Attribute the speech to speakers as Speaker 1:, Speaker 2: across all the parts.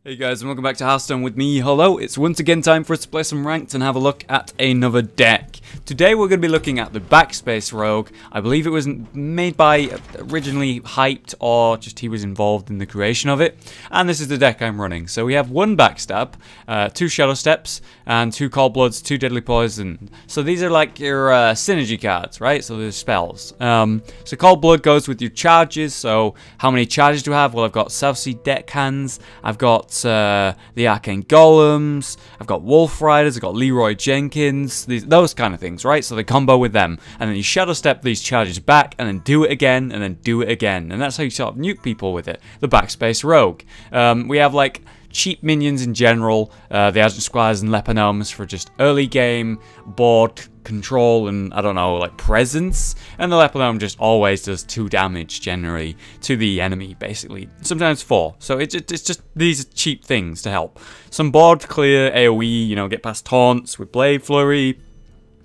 Speaker 1: Hey guys, and welcome back to Hearthstone with me, Hollow. It's once again time for us to play some ranked and have a look at another deck. Today we're going to be looking at the Backspace Rogue. I believe it was made by, originally hyped, or just he was involved in the creation of it. And this is the deck I'm running. So we have one Backstab, 2 Shadow Steps, and 2 Cold Bloods, 2 Deadly Poison. So these are like your synergy cards, right? So they're spells. So Cold Blood goes with your charges. So how many charges do I have? Well, I've got Southsea Deckhands, I've got the Arcane Golems, I've got Wolf Riders, I've got Leroy Jenkins, those kind of things, right? So they combo with them, and then you Shadow Step these charges back, and then do it again, and then do it again, and that's how you sort of nuke people with it. The Backspace Rogue. We have like cheap minions in general, the Agent Squires and Lepinomes for just early game board control and, I don't know, like presence, and the Lepinome just always does 2 damage generally to the enemy, basically, sometimes 4, so it's just these are cheap things to help. Some board clear AoE, you know, get past taunts with Blade Flurry,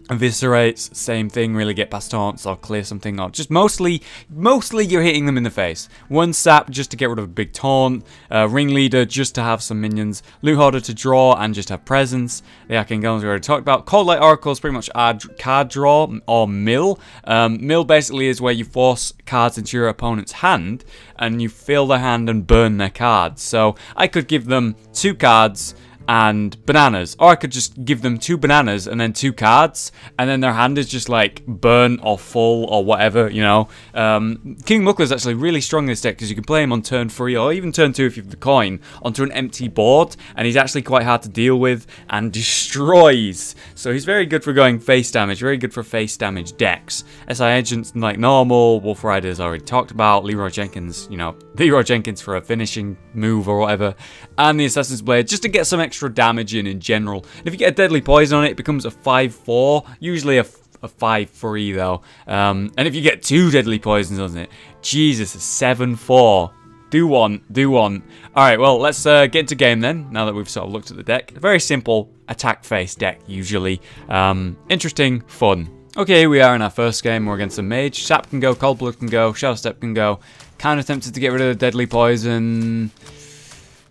Speaker 1: Eviscerates, same thing, really get past taunts or clear something, or just mostly you're hitting them in the face. 1 sap just to get rid of a big taunt, Ringleader just to have some minions, Loot Hoarder to draw and just have presence, the Arcane Golems we already talked about. Cold Light Oracle is pretty much our card draw, or mill. Mill basically is where you force cards into your opponent's hand and you fill their hand and burn their cards. So I could give them 2 cards and bananas, or I could just give them 2 bananas and then 2 cards, and then their hand is just like burnt or full or whatever, you know. King Muckler is actually really strong in this deck because you can play him on turn 3 or even turn 2 if you have the coin onto an empty board, and he's actually quite hard to deal with and destroys. So he's very good for going face damage, very good for face damage decks. SI Agents like normal, Wolf Riders already talked about, Leroy Jenkins, you know, Leroy Jenkins for a finishing move or whatever, and the Assassin's Blade just to get some extra damage in general. And if you get a Deadly Poison on it, it becomes a 5-4, usually a 5-3 though. And if you get 2 Deadly Poisons on it, Jesus, a 7-4. Do one. Alright, well, let's get into game then, now that we've sort of looked at the deck. A very simple attack face deck, usually. Interesting, fun. Okay, here we are in our first game. We're against a mage. Sap can go, Cold Blood can go, Shadow Step can go. Kind of tempted to get rid of the Deadly Poison.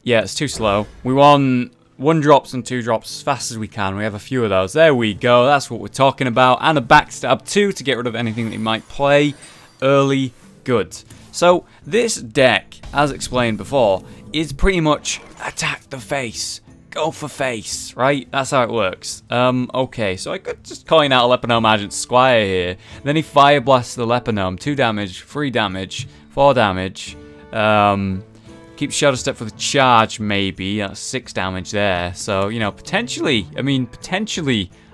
Speaker 1: Yeah, it's too slow. We want 1 drops and 2 drops as fast as we can. We have a few of those. There we go. That's what we're talking about. And a Backstab 2 to get rid of anything that he might play early. Good. So this deck, as explained before, is pretty much attack the face. Go for face, right? That's how it works. Okay, so I could just coin out a Lepinome Agent Squire here. Then he Fire Blasts the Lepinome. 2 damage, 3 damage, 4 damage. Keep Shadow Step for the charge, maybe. That's 6 damage there. So, you know, potentially,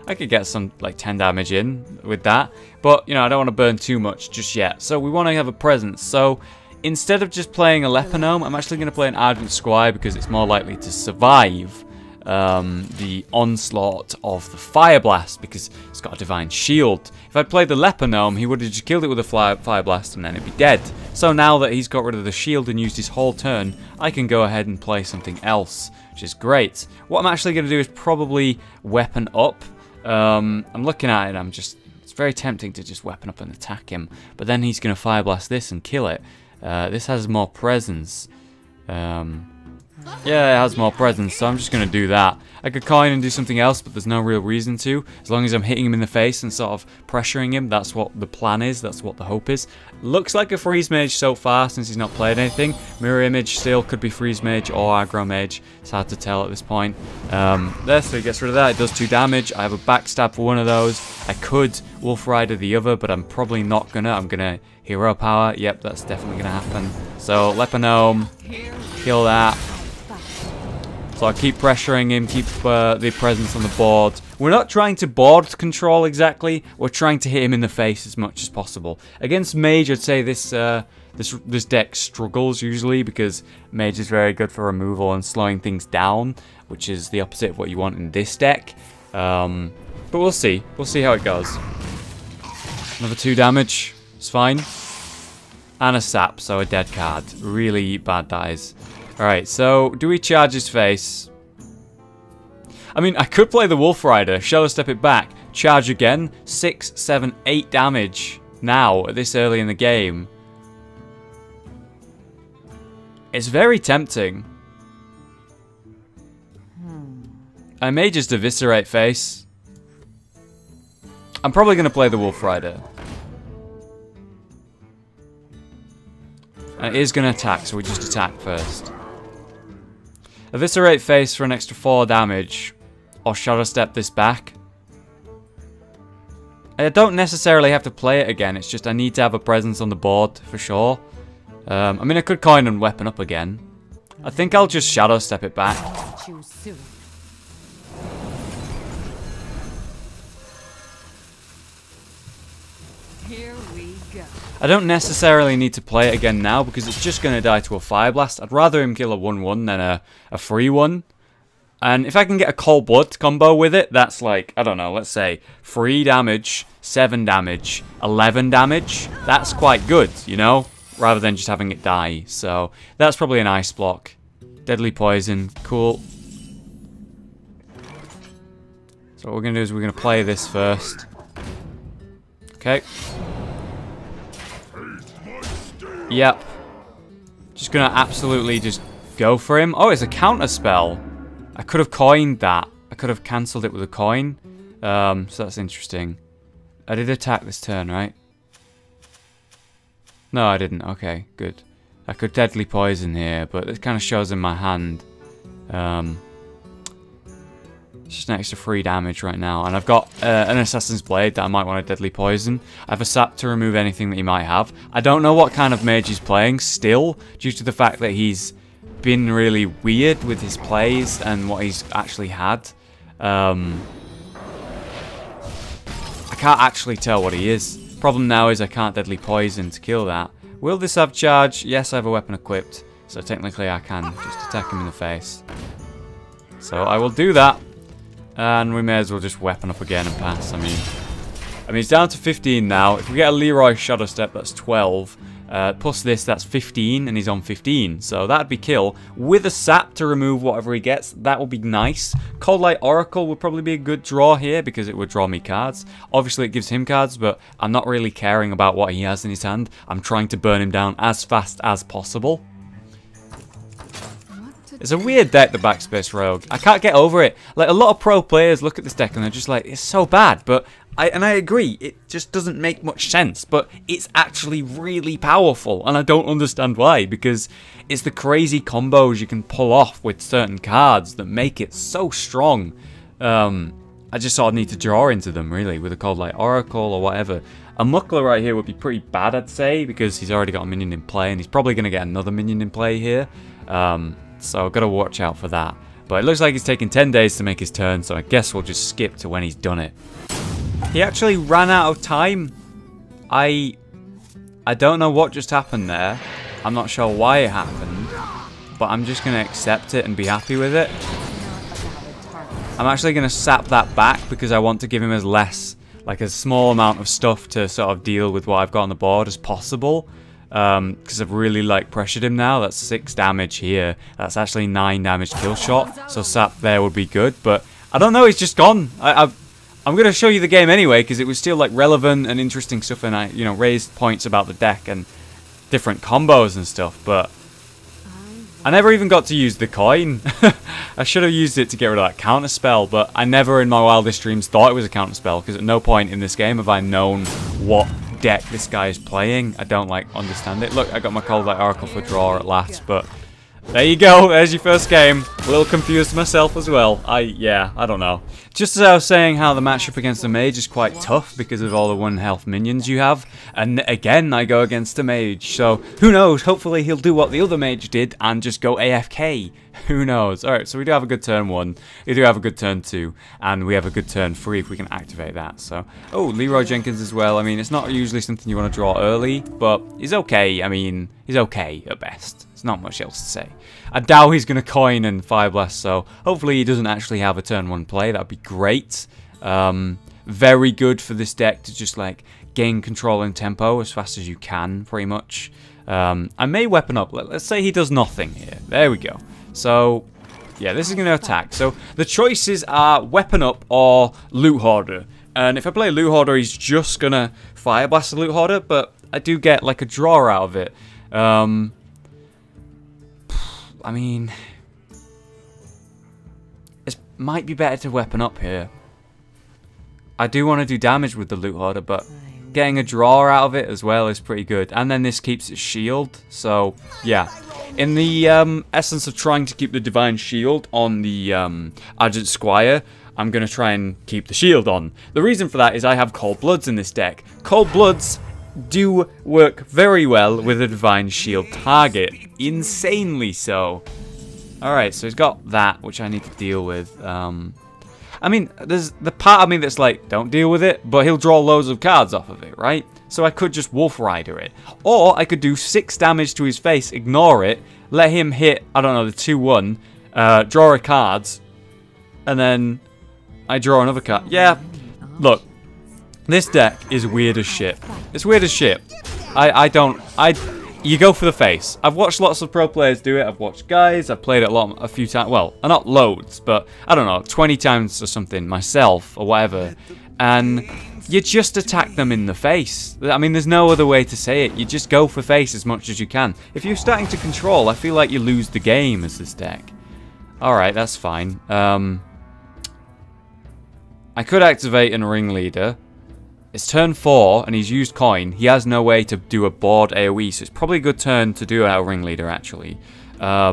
Speaker 1: I could get some, like, 10 damage in with that. But, you know, I don't want to burn too much just yet. So, we want to have a presence. So, instead of just playing a Lepinome, I'm actually going to play an Ardent Squire because it's more likely to survive the onslaught of the Fire Blast because it's got a Divine Shield. If I'd played the Lepinome, he would have just killed it with a Fire Blast and then it'd be dead. So now that he's got rid of the shield and used his whole turn, I can go ahead and play something else, which is great. What I'm actually going to do is probably weapon up. I'm looking at it, it's very tempting to just weapon up and attack him, but then he's going to Fire Blast this and kill it. This has more presence. Yeah, it has more presence, so I'm just going to do that. I could coin and do something else, but there's no real reason to. As long as I'm hitting him in the face and sort of pressuring him, that's what the plan is, that's what the hope is. Looks like a Freeze Mage so far, since he's not played anything. Mirror Image still could be Freeze Mage or Aggro Mage. It's hard to tell at this point. There, so he gets rid of that. It does 2 damage. I have a Backstab for one of those. I could Wolf Rider the other, but I'm probably not gonna. I'm gonna Hero Power. Yep, that's definitely gonna happen. So, Lepinome, kill that. So I keep pressuring him, keep the presence on the board. We're not trying to board control exactly. We're trying to hit him in the face as much as possible. Against Mage, I'd say this deck struggles usually because Mage is very good for removal and slowing things down, which is the opposite of what you want in this deck. But we'll see. We'll see how it goes. Another 2 damage. It's fine. And a sap, so a dead card. Really bad dies. Alright, so do we charge his face? I mean, I could play the Wolf Rider, Shadow Step it back, charge again, 6, 7, 8 damage now, this early in the game. It's very tempting. I may just eviscerate face. I'm probably going to play the Wolf Rider. And it is going to attack, so we just attack first. Eviscerate face for an extra 4 damage. Or Shadow Step this back. I don't necessarily have to play it again, it's just I need to have a presence on the board for sure. I mean, I could coin and weapon up again. I think I'll just Shadow Step it back.
Speaker 2: Here we go.
Speaker 1: I don't necessarily need to play it again now because it's just going to die to a Fire Blast. I'd rather him kill a 1-1 than a free one. And if I can get a Cold Blood combo with it, that's like, I don't know, let's say 3 damage, 7 damage, 11 damage. That's quite good, you know, rather than just having it die. So that's probably an Ice Block. Deadly Poison, cool. So what we're going to do is we're going to play this first. Okay. Yep. Just going to absolutely just go for him. Oh, it's a counter spell. I could have coined that. I could have cancelled it with a coin. So that's interesting. I did attack this turn, right? No, I didn't. Okay, good. I could Deadly Poison here, but it kind of shows in my hand. It's just an extra 3 damage right now. And I've got an Assassin's Blade that I might want to Deadly Poison. I have a Sap to remove anything that he might have. I don't know what kind of mage he's playing still, due to the fact that he's been really weird with his plays and what he's actually had. I can't actually tell what he is. Problem now is I can't Deadly Poison to kill that. Will this have charge? Yes, I have a weapon equipped, so technically I can just attack him in the face. So I will do that, and we may as well just weapon up again and pass. I mean he's down to 15 now. If we get a Leroy Shadow Step, that's 12. Plus this, that's 15, and he's on 15. So that'd be kill. With a Sap to remove whatever he gets, that would be nice. Cold Light Oracle would probably be a good draw here, because it would draw me cards. Obviously, it gives him cards, but I'm not really caring about what he has in his hand. I'm trying to burn him down as fast as possible. It's a weird deck, the Backspace Rogue. I can't get over it. Like, a lot of pro players look at this deck and they're just like, it's so bad, but I agree, it just doesn't make much sense, but it's actually really powerful, and I don't understand why, because it's the crazy combos you can pull off with certain cards that make it so strong. I just sort of need to draw into them, really, with a Cold Light Oracle or whatever. A Muckler right here would be pretty bad, I'd say, because he's already got a minion in play, and he's probably going to get another minion in play here. So I've got to watch out for that. But it looks like he's taking 10 days to make his turn, so I guess we'll just skip to when he's done it. He actually ran out of time. I don't know what just happened there. I'm not sure why it happened, but I'm just going to accept it and be happy with it. I'm actually going to sap that back because I want to give him as less, like a small amount of stuff to sort of deal with what I've got on the board as possible. Because I've really like pressured him now. That's 6 damage here. That's actually 9 damage kill shot. So sap there would be good, but I don't know. He's just gone. I'm going to show you the game anyway because it was still like relevant and interesting stuff, and I, you know, raised points about the deck and different combos and stuff. But I never even got to use the coin. I should have used it to get rid of that counter spell, but I never in my wildest dreams thought it was a counter spell because at no point in this game have I known what deck this guy is playing. I don't like understand it. Look, I got my Cold Light Oracle for draw at last, but there you go. There's your first game. A little confused myself as well. Yeah, I don't know. Just as I was saying how the matchup against the mage is quite tough because of all the 1 health minions you have, and again I go against a mage, so who knows, hopefully he'll do what the other mage did and just go AFK. Who knows? Alright, so we do have a good turn 1, we do have a good turn 2, and we have a good turn 3 if we can activate that. So, oh, Leroy Jenkins as well. I mean, it's not usually something you want to draw early, but he's okay. I mean, he's okay at best. There's not much else to say. I doubt he's going to coin and Fire Blast, so hopefully he doesn't actually have a turn 1 play. That would be great. Very good for this deck to just like gain control and tempo as fast as you can, pretty much. I may weapon up. Let's say he does nothing here. There we go. So, yeah, this is going to attack. So the choices are weapon up or loot hoarder. And if I play loot hoarder, he's just going to Fire Blast the loot hoarder, but I do get like a draw out of it. I mean, it's might be better to weapon up here. I do want to do damage with the Loot Hoarder, but getting a draw out of it as well is pretty good. And then this keeps its shield, so yeah. In the essence of trying to keep the Divine Shield on the Adjut Squire, I'm going to try and keep the shield on. The reason for that is I have Cold Bloods in this deck. Cold Bloods do work very well with a Divine Shield target. Insanely so. Alright, so he's got that, which I need to deal with. I mean, there's the part of me that's like, don't deal with it, but he'll draw loads of cards off of it, right? So I could just Wolf Rider it. Or I could do 6 damage to his face, ignore it, let him hit, I don't know, the 2-1, draw a card, and then I draw another card. Yeah, look, this deck is weird as shit. It's weird as shit. You go for the face. I've watched lots of pro players do it. I've watched guys. I've played it a few times. Well, not loads, but I don't know, 20 times or something myself or whatever. And you just attack them in the face. I mean, there's no other way to say it. You just go for face as much as you can. If you're starting to control, I feel like you lose the game as this deck. Alright, that's fine. I could activate a Ringleader. It's turn 4, and he's used coin. He has no way to do a board AoE, so it's probably a good turn to do a Ringleader, actually. A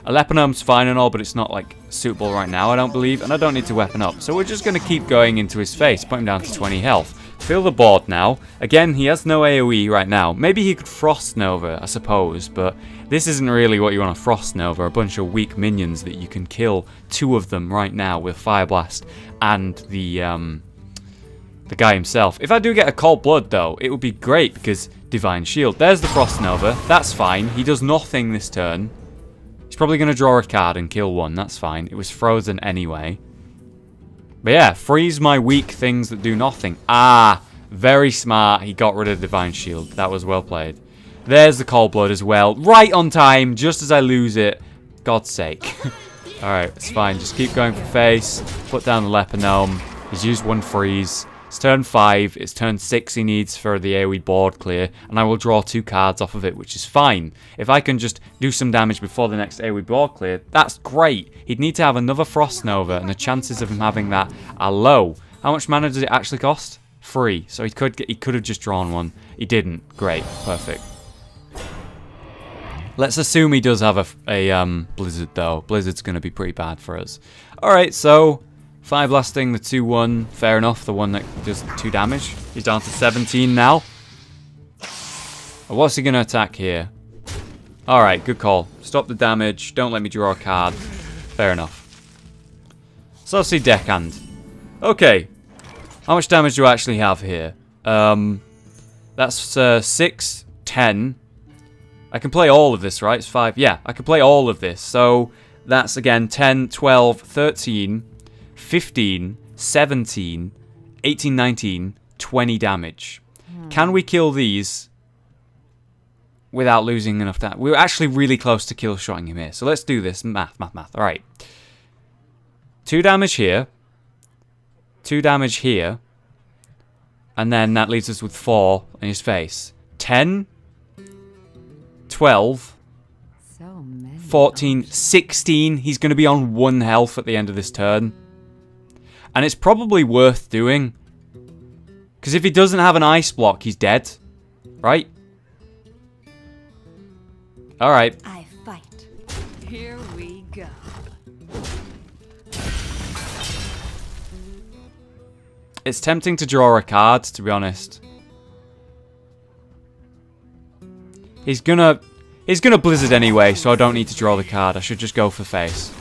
Speaker 1: Lepinome's fine and all, but it's not, like, suitable right now, I don't believe, and I don't need to weapon up. So we're just going to keep going into his face, put him down to 20 health. Fill the board now. Again, he has no AoE right now. Maybe he could Frost Nova, I suppose, but this isn't really what you want to Frost Nova. A bunch of weak minions that you can kill 2 of them right now with Fire Blast and the guy himself. If I do get a Cold Blood, though, it would be great because Divine Shield. There's the Frost Nova. That's fine. He does nothing this turn. He's probably going to draw a card and kill 1. That's fine. It was frozen anyway. But yeah, freeze my weak things that do nothing. Ah, very smart. He got rid of Divine Shield. That was well played. There's the Cold Blood as well. Right on time, just as I lose it. God's sake. Alright, it's fine. Just keep going for face. Put down the Lepinome. He's used 1 freeze. It's turn 5, it's turn 6 he needs for the AoE board clear, and I will draw 2 cards off of it, which is fine. If I can just do some damage before the next AoE board clear, that's great. He'd need to have another Frost Nova, and the chances of him having that are low. How much mana does it actually cost? 3, so he could have just drawn 1. He didn't. Great, perfect. Let's assume he does have a Blizzard, though. Blizzard's going to be pretty bad for us. Alright, so Fire Blasting the 2-1, fair enough, the one that does 2 damage. He's down to 17 now. What's he going to attack here? Alright, good call. Stop the damage, don't let me draw a card. Fair enough. So let's see deckhand. Okay, how much damage do I actually have here? That's 6, 10. I can play all of this, right? It's 5. Yeah, I can play all of this. So that's, again, 10, 12, 13... 15, 17, 18, 19, 20 damage. Can we kill these without losing enough damage? We were actually really close to kill-shotting him here. So let's do this. Math. Alright. 2 damage here. 2 damage here. And then that leaves us with 4 in his face. 10, 12, 14, 16. He's going to be on 1 health at the end of this turn. And it's probably worth doing. Because if he doesn't have an ice block, he's dead. Right? Alright.
Speaker 2: I fight. Here we go.
Speaker 1: It's tempting to draw a card, to be honest. He's gonna Blizzard anyway, so I don't need to draw the card. I should just go for face.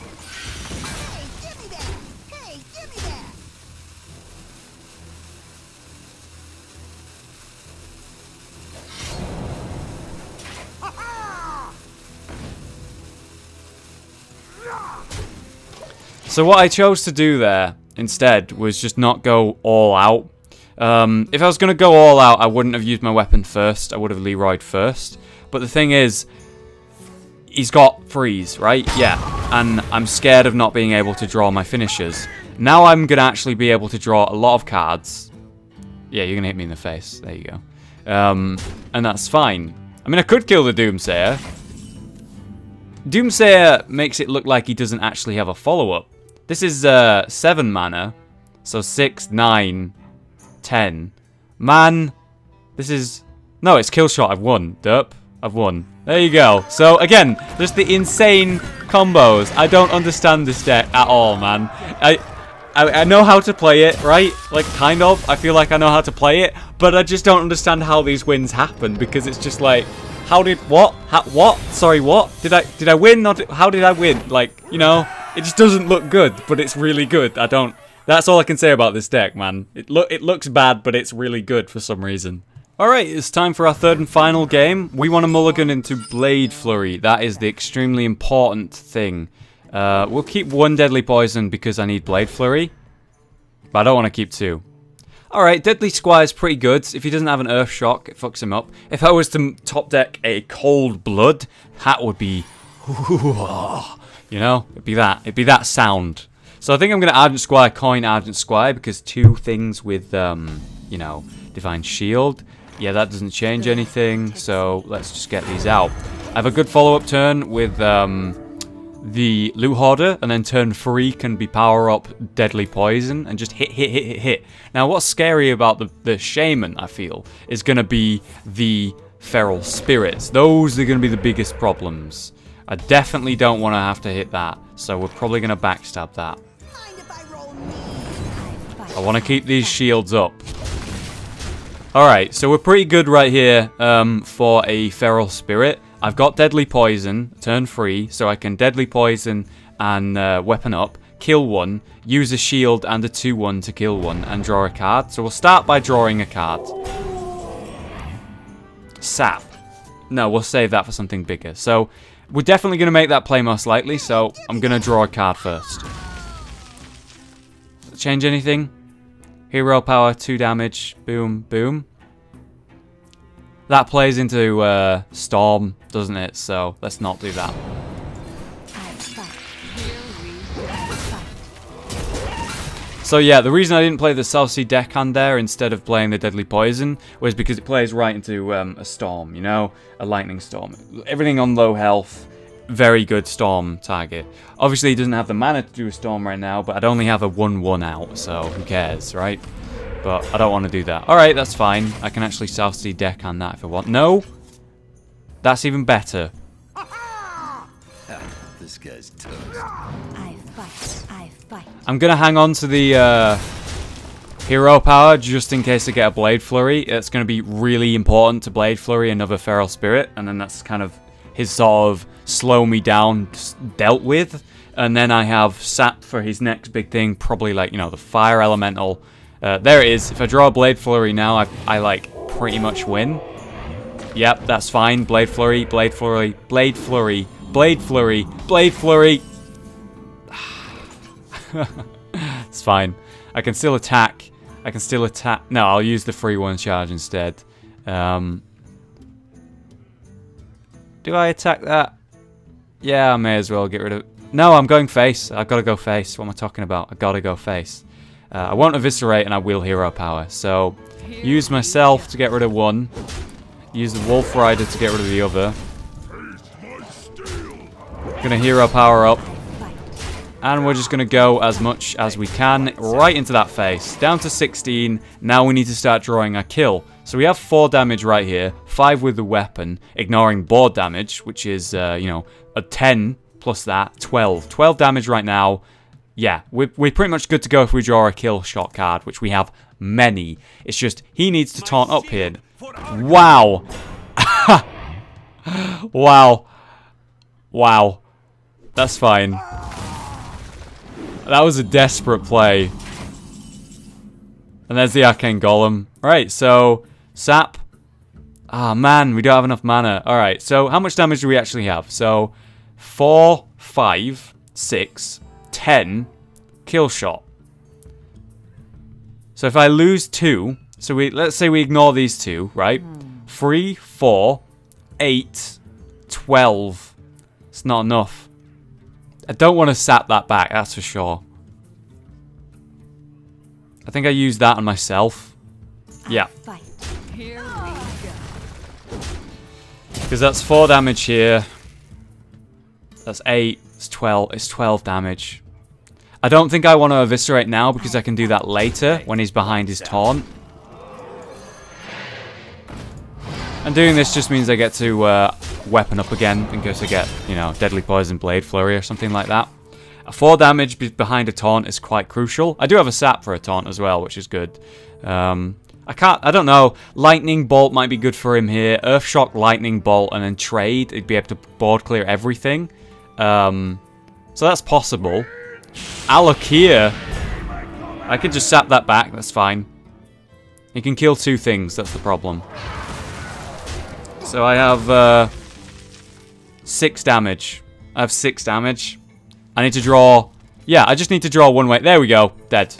Speaker 1: So what I chose to do there instead was just not go all out. If I was going to go all out, I wouldn't have used my weapon first. I would have Leroy'd first. But the thing is, he's got freeze, right? Yeah. And I'm scared of not being able to draw my finishers. Now I'm going to actually be able to draw a lot of cards. Yeah, you're going to hit me in the face. There you go. And that's fine. I mean, I could kill the Doomsayer. Doomsayer makes it look like he doesn't actually have a follow-up. This is 7 mana. So 6, 9, 10. Man, this is... No, it's kill shot. I've won. Derp. I've won. There you go. So, again, just the insane combos. I don't understand this deck at all, man. I know how to play it, right? Like, kind of. I feel like I know how to play it. But I just don't understand how these wins happen. Because it's just like... How did... What? What? Sorry, what? Did I win? How did I win? Like, you know... It just doesn't look good, but it's really good. I don't... That's all I can say about this deck, man. It looks bad, but it's really good for some reason. Alright, it's time for our third and final game. We want to mulligan into Blade Flurry. That is the extremely important thing. We'll keep 1 Deadly Poison because I need Blade Flurry. But I don't want to keep 2. Alright, Deadly Squire's pretty good. If he doesn't have an Earth Shock, it fucks him up. If I was to top deck a Cold Blood, that would be... You know, it'd be that sound. So I think I'm going to Argent Squire, coin Argent Squire, because 2 things with, you know, Divine Shield. Yeah, that doesn't change anything, so let's just get these out. I have a good follow-up turn with the Loot Hoarder, and then turn 3 can be power up Deadly Poison, and just hit. Now, what's scary about the Shaman, I feel, is going to be the Feral Spirits. Those are going to be the biggest problems. I definitely don't want to have to hit that, so we're probably going to backstab that. I want to keep these shields up. Alright, so we're pretty good right here for a Feral Spirit. I've got Deadly Poison, turn 3, so I can Deadly Poison and weapon up, kill 1, use a shield and a 2/1 to kill 1, and draw a card. So we'll start by drawing a card. Sap. No, we'll save that for something bigger. So... We're definitely going to make that play most likely, so I'm going to draw a card first. Change anything? Hero power, 2 damage, boom, boom. That plays into Storm, doesn't it? So let's not do that. So yeah, the reason I didn't play the Southsea Deckhand there instead of playing the Deadly Poison was because it plays right into a Storm, you know? A Lightning Storm. Everything on low health, very good Storm target. Obviously, he doesn't have the mana to do a Storm right now, but I'd only have a 1/1 out, so who cares, right? But I don't want to do that. Alright, that's fine. I can actually Southsea Deckhand that if I want. No! That's even better.
Speaker 3: This guy's toast.
Speaker 2: I fight.
Speaker 1: I'm going to hang on to the hero power just in case I get a Blade Flurry. It's going to be really important to Blade Flurry another Feral Spirit. And then that's kind of his sort of slow me down dealt with. And then I have Sap for his next big thing. Probably like, you know, the Fire Elemental. There it is. If I draw a Blade Flurry now, I like pretty much win. Yep, that's fine. Blade Flurry, Blade Flurry, Blade Flurry, Blade Flurry, Blade Flurry. It's fine. I can still attack. No, I'll use the free 1 charge instead. Do I attack that? Yeah, I may as well get rid of... No, I'm going face. I've got to go face. What am I talking about? I've got to go face. I won't eviscerate and I will hero power. So, use myself to get rid of 1. Use the Wolf Rider to get rid of the other. Gonna hero power up. And we're just going to go as much as we can right into that face. Down to 16. Now we need to start drawing our kill. So we have 4 damage right here. 5 with the weapon. Ignoring board damage, which is, you know, a 10 plus that. 12. 12 damage right now. Yeah, we're pretty much good to go if we draw a kill shot card, which we have many. It's just, he needs to taunt up here. Wow. Wow. Wow. That's fine. That was a desperate play. And there's the Arcane Golem. Alright, so Sap. Ah, man, we don't have enough mana. Alright, so how much damage do we actually have? So 4, 5, 6, 10 kill shot. So if I lose 2, so let's say we ignore these 2, right? 3, 4, 8, 12. It's not enough. I don't want to sap that back, that's for sure. I think I used that on myself. Yeah. Because that's 4 damage here. That's 8. It's 12. It's 12 damage. I don't think I want to eviscerate now because I can do that later when he's behind his taunt. And doing this just means I get to weapon up again in case I get, you know, Deadly Poison, Blade Flurry or something like that. A 4 damage behind a taunt is quite crucial. I do have a sap for a taunt as well, which is good. I don't know. Lightning Bolt might be good for him here. Earthshock, Lightning Bolt, and then trade. He'd be able to board clear everything. So that's possible. Alakia. I could just sap that back. That's fine. He can kill 2 things. That's the problem. So I have 6 damage. I have 6 damage. I need to draw... Yeah, I just need to draw 1 way. There we go. Dead.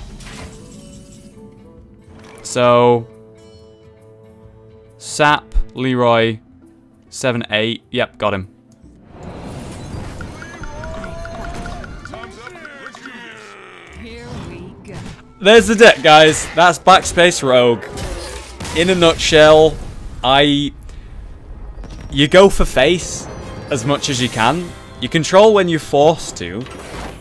Speaker 1: So... Sap, Leroy, 7-8. Yep, got him.
Speaker 2: Here we go.
Speaker 1: There's the deck, guys. That's Backspace Rogue. In a nutshell, you go for face as much as you can. You control when you're forced to,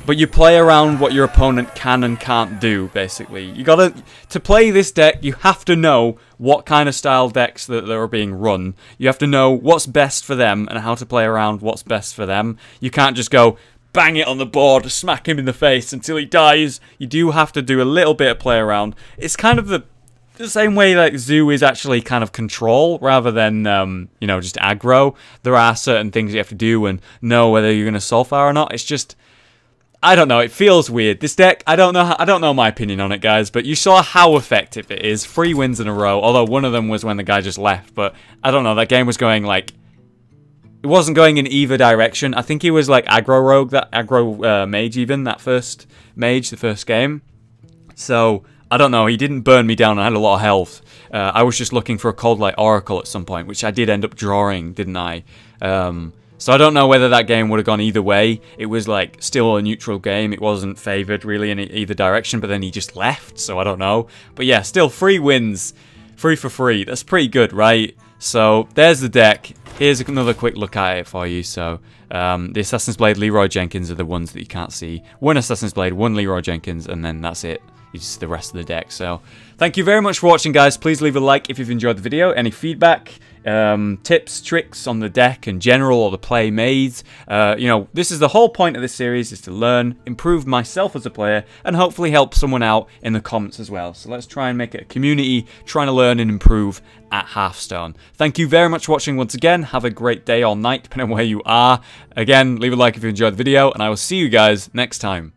Speaker 1: but you play around what your opponent can and can't do, basically. You gotta... To play this deck, you have to know what kind of style decks that are being run. You have to know what's best for them and how to play around what's best for them. You can't just go... bang it on the board, smack him in the face until he dies. You do have to do a little bit of play around. It's kind of the same way like Zoo is actually kind of control rather than, you know, just aggro. There are certain things you have to do and know whether you're going to Soulfire or not. It's just, I don't know, it feels weird. This deck, I don't know my opinion on it, guys, but you saw how effective it is. 3 wins in a row, although one of them was when the guy just left, but I don't know, that game was going like... It wasn't going in either direction. I think he was like aggro rogue, that aggro mage even, that first mage, the first game. So, I don't know, he didn't burn me down, I had a lot of health. I was just looking for a Cold Light Oracle at some point, which I did end up drawing, didn't I? So I don't know whether that game would have gone either way. It was like still a neutral game, it wasn't favoured really in either direction, but then he just left, so I don't know. But yeah, still 3 wins, 3 for 3, that's pretty good, right? So, there's the deck. Here's another quick look at it for you. So, the Assassin's Blade, Leroy Jenkins are the ones that you can't see. 1 Assassin's Blade, 1 Leroy Jenkins, and then that's it. It's the rest of the deck. So, thank you very much for watching, guys. Please leave a like if you've enjoyed the video. Any feedback, tips, tricks on the deck in general or the play made. You know, this is the whole point of this series, is to learn, improve myself as a player, and hopefully help someone out in the comments as well. So let's try and make it a community, trying to learn and improve at Hearthstone. Thank you very much for watching once again. Have a great day or night, depending on where you are. Again, leave a like if you enjoyed the video, and I will see you guys next time.